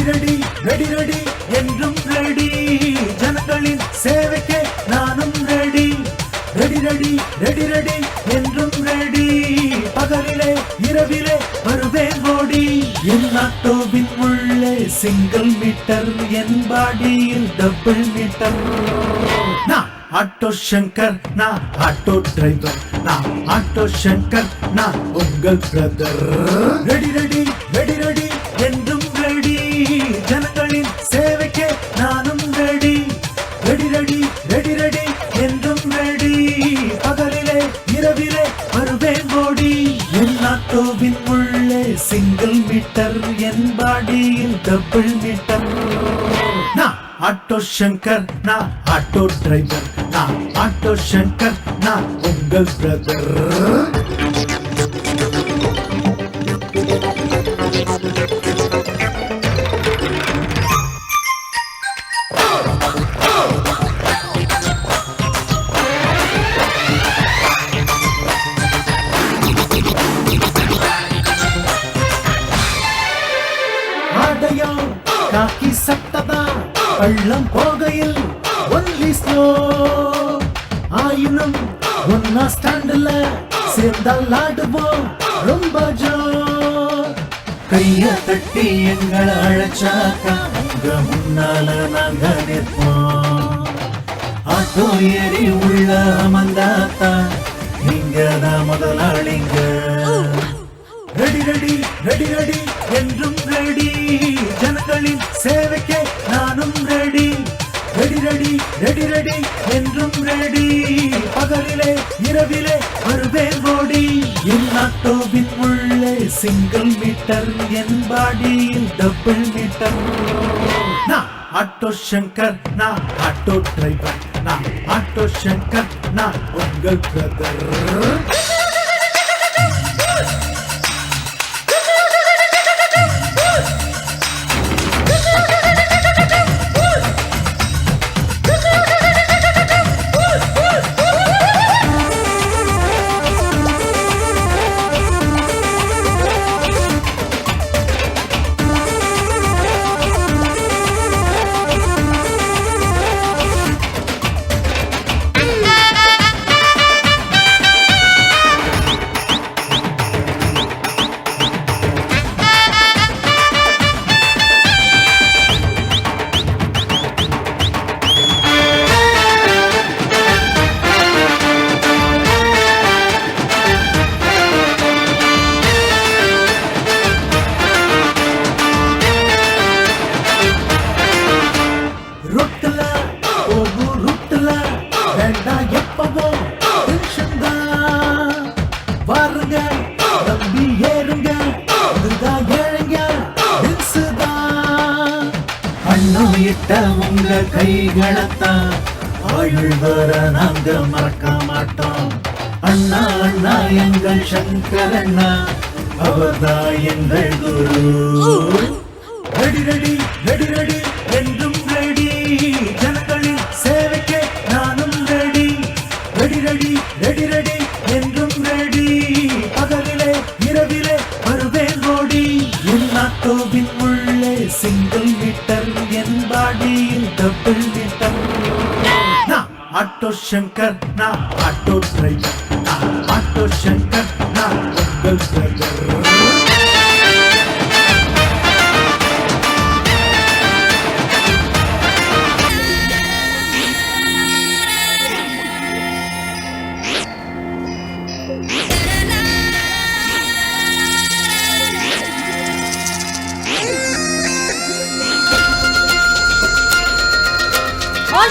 Ready ready ready என்றும் ready, ஜனங்களின் சேவைக்கே நானும் ready. Ready ready ready ready என்றும் ரெடி, பகலிலே இரவிலே வருவேன் ஓடி. என் ஆட்டோவின் உள்ளே சிங்கிள் மீட்டர், என் பாடியில் டபுள் மீட்டர். நான் ஆட்டோ சங்கர், நான் ஆட்டோ டிரைவர், நான் ஆட்டோ சங்கர், நான் உங்கள் brother. Ready ready ready ready என்றும் ரெடி, ஜனங்களின் சேவைக்கே நானும் ready. Ready ready ready ready என்றும் ரெடி, பகலிலே இரவிலே வருவேன் ஓடி. என் ஆட்டோவின் உள்ளே சிங்கிள் மீட்டர், என் பாடியில் டபுள் மீட்டர். நான் ஆட்டோ சங்கர், நான் ஆட்டோ டிரைவர், நான் ஆட்டோ சங்கர், நான் உங்கள் பிரதர். ஆடையம் காக்கி சட்டதா, பள்ளம் போகையில் ஒன்லி ஸ்லோ. ஆயினும் ஒன்னா ஸ்டாண்டுல சேர்ந்தால் ஆடுவோம் ரொம்ப ஜோர். கைய தட்டி எங்களை அழைச்சாக்கா உங்க முன்னால நாங்க நிற்போம். ஆட்டோ ஏறி உள்ள அமர்ந்தாத்தா நீங்க தான் முதலாளிங்க. ரெடி ரெடி ரெடி ரெடி என்றும் ரெடி, ஜனங்களின் சேவைக்கே நானும் ready. Ready ready ready ready என்றும் ரெடி, பகலிலே இரவிலே வருவேன் ஓடி. என் ஆட்டோவின் உள்ளே சிங்கிள் மீட்டர், என் பாடியில் டபுள் மீட்டர். நான் ஆட்டோ சங்கர், நான் ஆட்டோ டிரைவர், நான் ஆட்டோ சங்கர், நான் உங்கள் பிரதர். ரொட்டல ஓகு ரொட்டல வேண்டாம் எப்பவும் டென்ஷன் தான். வாருங்க தம்பி ஏறுங்க, இதுதான் ஏழுங்க டென்ஸ் தான். அண்ணன் இட்ட உங்க கைகளைத்தான் ஆயுள் வர நாங்க மறக்க மாட்டோம். அண்ணா அண்ணா எங்கள் சங்கர் அண்ணா, அவர்தான் எங்கள் குரு. ரெடி ரெடி ரெடி ரெடி என்றும் ரெடி, ஜனங்களின் சேவைக்கே நானும் ready. Ready ready ready ready என்றும் ரெடி, பகலிலே இரவிலே வருவேன் ஓடி. என் ஆட்டோவின் உள்ளே சிங்கிள் மீட்டர், என் பாடியில் டபுள் மீட்டர். நான் ஆட்டோ சங்கர், நான் ஆட்டோ டிரைவர், நான் ஆட்டோ சங்கர், நான் உங்கள் பிரதர்.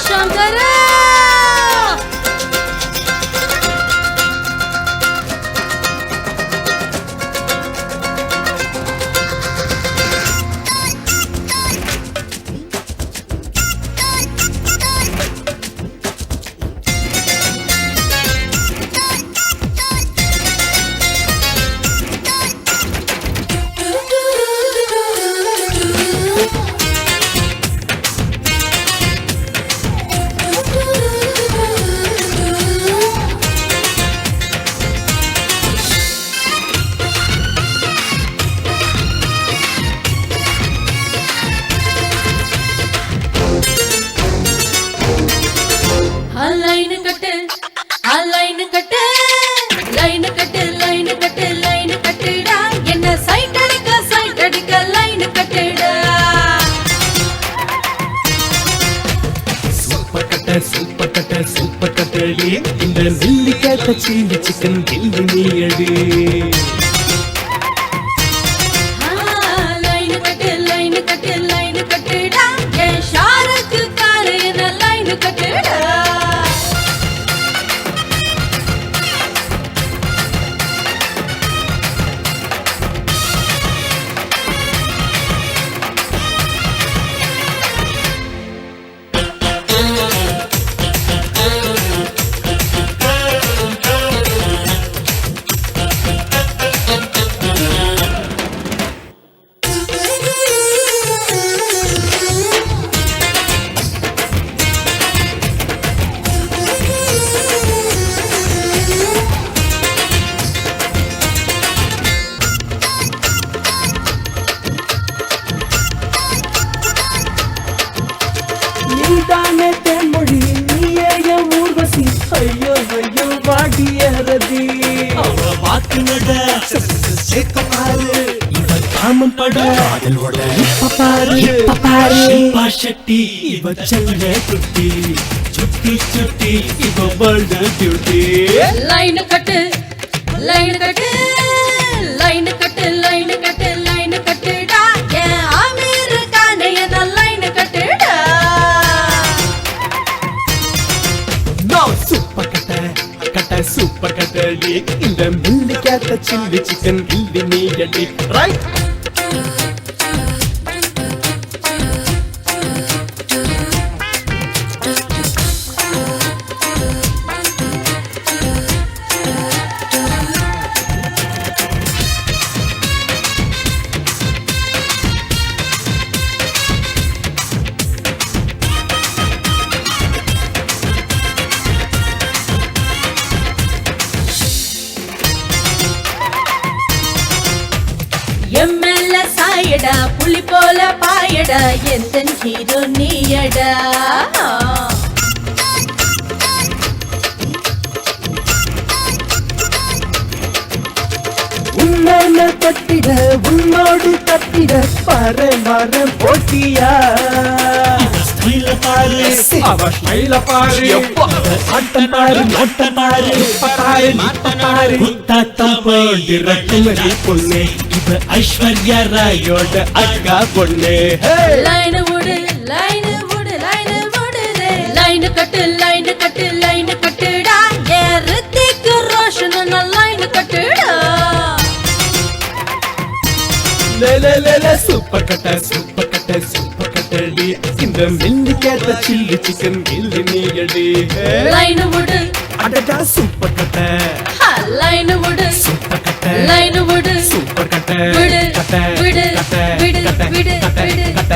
शंकर கேட்ட சில்லி சிக்கன் கில்லி நீ அடி நீதானே தேன்மொழி நீயே என் ஊர்வசி ஐயோ ஐயோ வாடியறதி அவ வாக்கு நட சேர்க்க பாரு இவ காமம் பட காதலோட இப்ப பாரு ஷில்பா ஷெட்டி இவ செல்ல குட்டி சுட்டி சுட்டி இவ வேர்ல்ட் பியூட்டி லைன் கட்டு லைன் கட்டு லைன் கட்டு லைன் கட்டு லைன் கட்டுடா ஏன் அமெரிக்கானே எத லைன் கட்டுடா சூப்பர் கட்ட சூப்பர் கட்டடி இந்த மில்லி கேட்ட சில்லி சிக்கன் கில்லி நீ அடி ரைட் எம்எல்ல சாயடா புலி போல பாயடா எந்த ஹீரோ நீயடா உன்ன தட்டிட உன்னோடு தட்டிட பாரு மாற போட்டியா பாரு அவ ஸ்டைல பாரு ஆட்டம் பாரு நோட்டம் பாரு பாரு பாரு தாத்தம் போடுற குமரி பொண்ணு இவ ஐஸ்வர்யா ராயோட அக்கா பொண்ணு லைன் விடு லைன் விடு லைன் விடு லைன் கட்டு லைன் கட்டு லைன் கட்டுடா ஏ ரித்திக் ரோஷன் லைன் கட்டுடா லே சூப்பர் கட்ட சூப்பர் கட்டடி இந்த மில்லி கேட்ட சில்லி சிக்கன் கில்லி நீ அடி லைன் விடு அடடா சூப்பர் கட்ட லைன் விடு சூப்பர் கட்ட லைன் விடு சூப்பர் கட்ட விடு கட்ட விடு கட்ட விடு கட்ட விடு கட்ட விடு கட்ட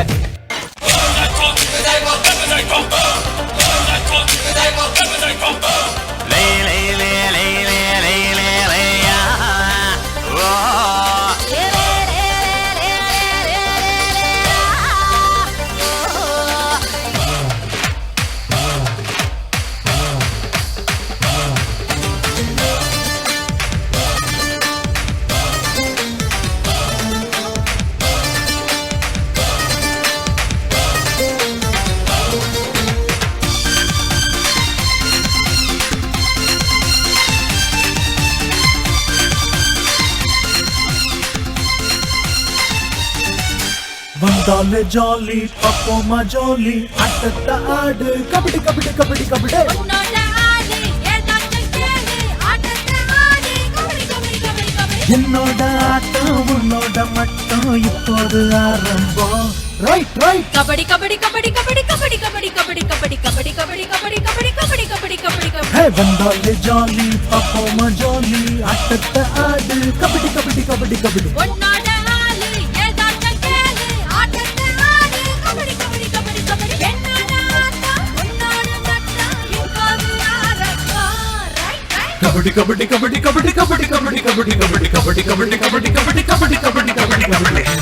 வந்தாலே ஜாலி பப்போமா ஜாலி அட்டத்த ஆடு கபடி கபடி கபடி கபடி உன்னோட ஆளு ஏதாச்சும் கேளு ஆட்டத்தை ஆடு கபடி கபடி கபடி கபடி என்னோட ஆட்டம் உன்னோட மட்டும் இப்போது ஆரம்பம் ரைட் ரைட் கபடி கபடி கபடி கபடி கபடி கபடி கபடி கபடி கபடி கபடி கபடி கபடி கபடி கபடி கபடி கபடி ஹே வந்தாலே ஜாலி பப்போமா ஜாலி அட்டத்த ஆடு கபடி கபடி கபடி கபடி உன்னோட ஆளு ஏதாச்சும் கேளு ஆட்டத்தை ஆடு கபடி கபடி கபடி கபடி என்னோட ஆட்டம் உன்னோட மட்டும் இப்போது ஆரம்பம் ரைட் ரைட் கபடி கபடி கபடி கபடி கபடி கபடி கபடி கபடி கபடி கபடி கபடி கபடி கபடி கபடி கபடி கபடி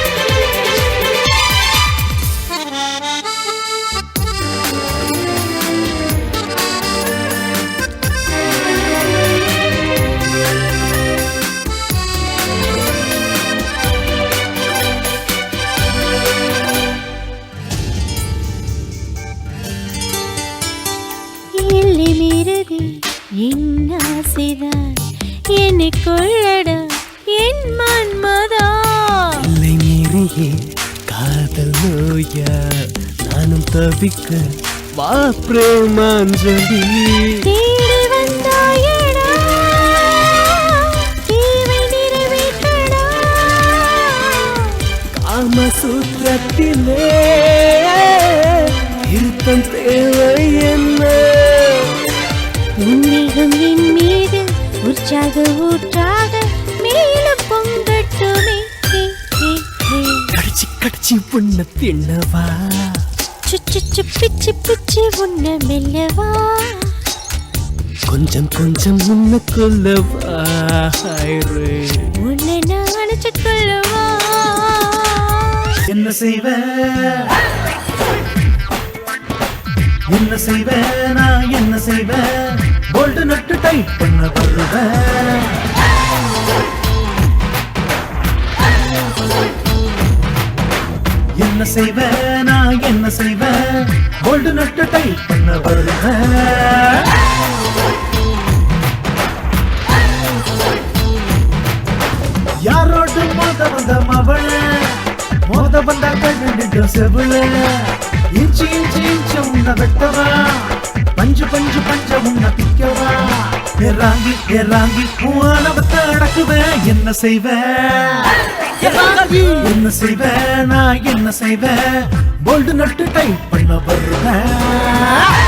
என் ஆசைதான் என்னை கொள்ளடா என் மன்மதா. இல்லை மீறியே காதல் நோயா நானும் தவிக்க வா பிரேமாஞ்சலி. தேடி வந்தாயடா தேவை நிறைவேற்றடா. காமசூத்திரத்திலே இருத்தம் தேவை என்ன? உன்னிகம் என் மீது உற்சாக ஊற்றாக மேலும் பொங்கட்டுமே. கடிச்சு கடிச்சு உன்ன தின்னவா, சுச்சு பிச்சு பிச்சு உன்ன மெல்லவா. கொஞ்சம் கொஞ்சம் உன்ன கொல்லவா. உன்னை நான் அணைச்சு கொள்ளவா. என்ன செய்வ என்ன செய்வ நான் என்ன செய்வ? போல்டு நட்டு டைட் பண்ண வருவேன். என்ன செய்வ நான் என்ன செய்வ? போல்டு நட்டு டைட் பண்ண வருவேன். யாரோடு மோத வந்த மவள மோத வந்தா கண்டு செவில. இஞ்சி இஞ்சி இஞ்சி உன்ன வெட்டவா, பஞ்சு பஞ்சு பஞ்ச உன்ன பிக்கவா. ஏறாங்கி ஏறாங்கி பூவானவத்தை அடக்குவேன். என்ன செய்வ என்ன செய்வ நான் என்ன செய்வ? போல்டு நட்டு டைட் பண்ண வருவேன்.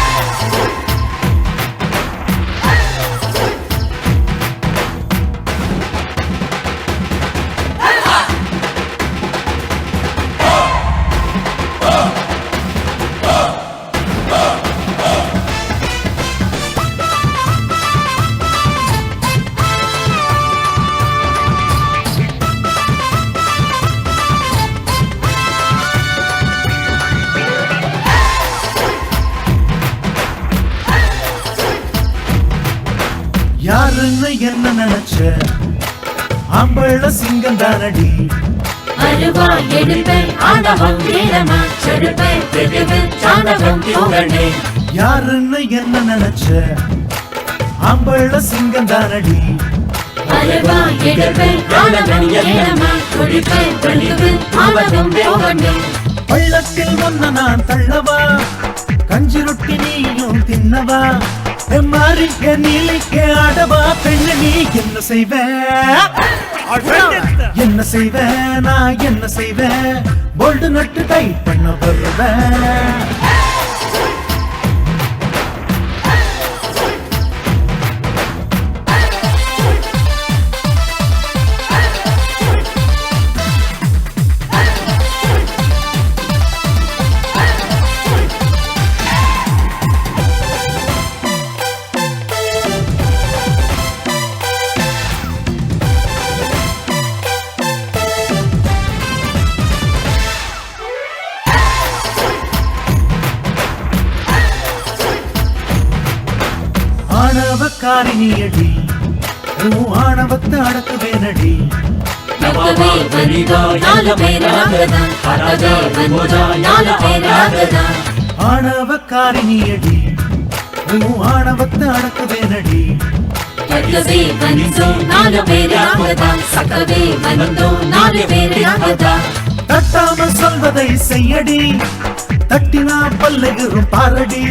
யாருன்னு என்ன நினைச்ச? ஆம்பள சிங்கம் தானடி. அருவா எடுப்பேன் ஆடவம் வீரமா செடுப்பேன் வெடுவில் சாணவம் போகணே. யாருன்னு என்ன நினைச்ச? ஆம்பள சிங்கம் தானடி. அருவா எடுப்பேன் ஆடவம் வீரமா குடிப்பேன் வெடுவில் ஆடவம் போகணே. பள்ளத்தில் ஒன்ன நான் தள்ளவா, கஞ்சி ரொட்டி நீயும் தின்னவா. மாறி என் நீலைக்கு ஆடவா பெண்ணு நீ. என்ன செய்வ என்ன செய்வ நான் என்ன செய்வ? போல்டு நட்டு டைட் பண்ண வருவேன். ஆணவக்காரிணியடி ஆணவத்தை அடக்குவேனடி. நவவே வனிதா நாலு பேராகதான் ஹரவே வனிதா நாலு பேராகதான். ஆணவக்காரிணியடி ஆணவத்தை அடக்குவேனடி. நவவே வனிதோ நாலு பேராகதான் சகவே வனிதோ நாலு பேராகதான். தட்டாம சொல்வதை செய்யடி, தட்டினா பல்லுகிரும் பாரடி.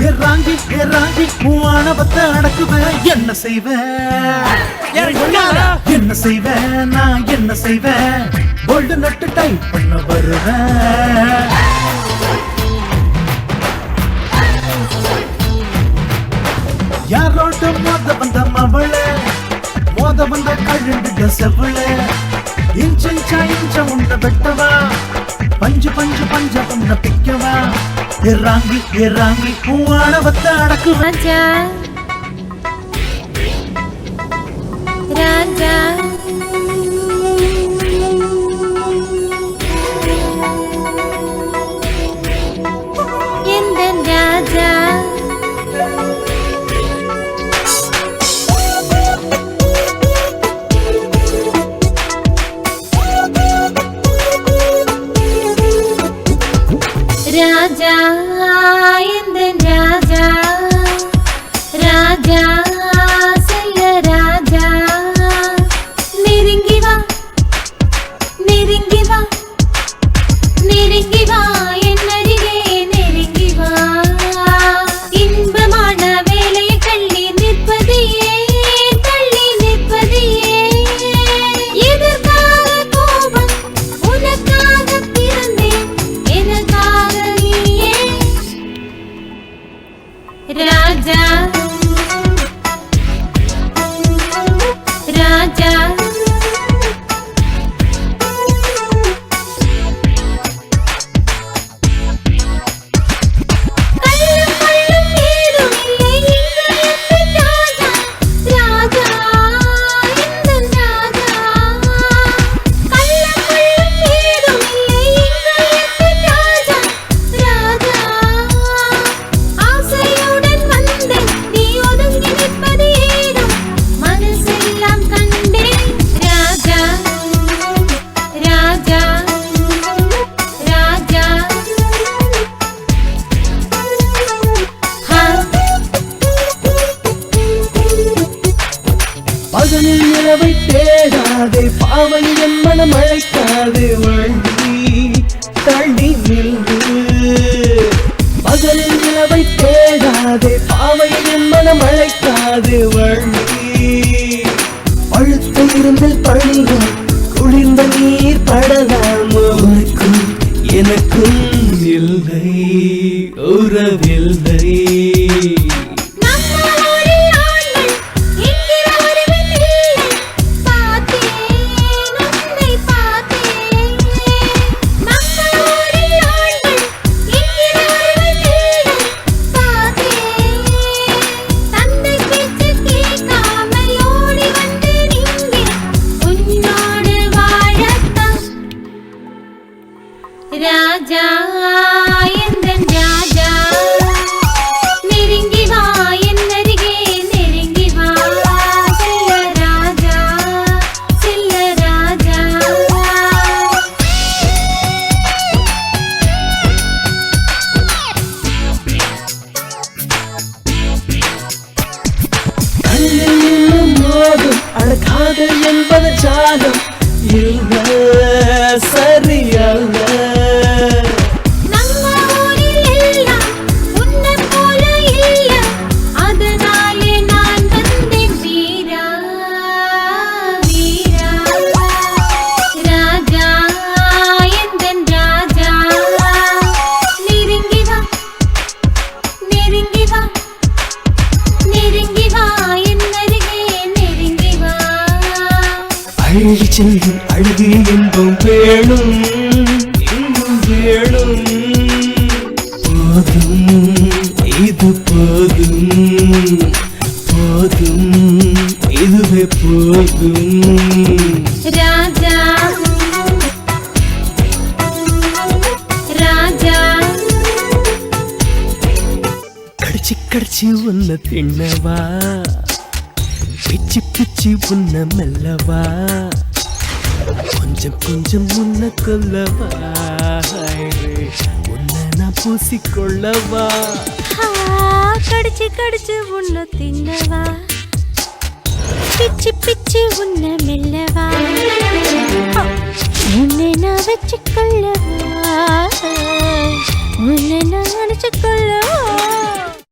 ஏறாங்கி ஏறாங்கி ஆணவத்தை அடக்குவேன். என்ன செய்வ என்ன செய்வ நான் என்ன செய்வ? போல்டு நட்டு டைட் பண்ண வருவேன். யாரோட மோத வந்த மவள மோத வந்த கழுண்டு செவள. இன்ச்சா இன்ச்ச உன்ன வெட்டவா, பஞ்சு பஞ்சு பஞ்ச உன்ன பிக்கவா. ஏறாங்கி ஏறாங்கி பூவானவத்தை அடக்கு. ராஜா ராஜா எந்த ராஜா. ராஜா இந்த ராஜா நீ நின்று பகலில் நிலவை தேடாதே பாவை என் மனம் அழைக்காது வள்ளி பழுத்த இருந்தில் பழிகள் குளிர்ந்த நீர் படலாம் உனக்கும் எனக்கும் இல்லை உறவில்லை ராஜா எந்தன் ராஜா நெருங்கி வா என் அருகே நெருங்கி வா செல்ல ராஜா செல்ல ராஜா கண்ணில் மோதும் அழகாதல் என்பது ஜாலம் இல்ல சரியல்ல நம்ம ஊரில் எல்லாம் உன்னை போல இல்ல அதனாலே நான் வந்தேன் வீரா வீரா ராஜா எந்தன் ராஜா நெருங்கி வா நெருங்கி வா நெருங்கி வா என் அருகே நெருங்கி வா அழகி செல்லும் அழகு இன்பம் வேணும் இன்பம் வேணும் போதும் இது போதும் போதும் இதுவே போதும் ராஜா ராஜா கடிச்சு கடிச்சு உன்னை தின்னவா பிச்சு பிச்சு உன்னை மெல்லவா கொஞ்சம் கொஞ்சம் உன்னை கொல்லவா உன்னை நான் பூசிக்கொள்ளவா கடிச்சு கடிச்சு உன்னை தின்னவா பிச்சு பிச்சு உன்னை மெல்லவா உன்னை நான் வச்சுக்கொள்ளவா உன்னை நான் நினைச்சுக்கொள்ளவா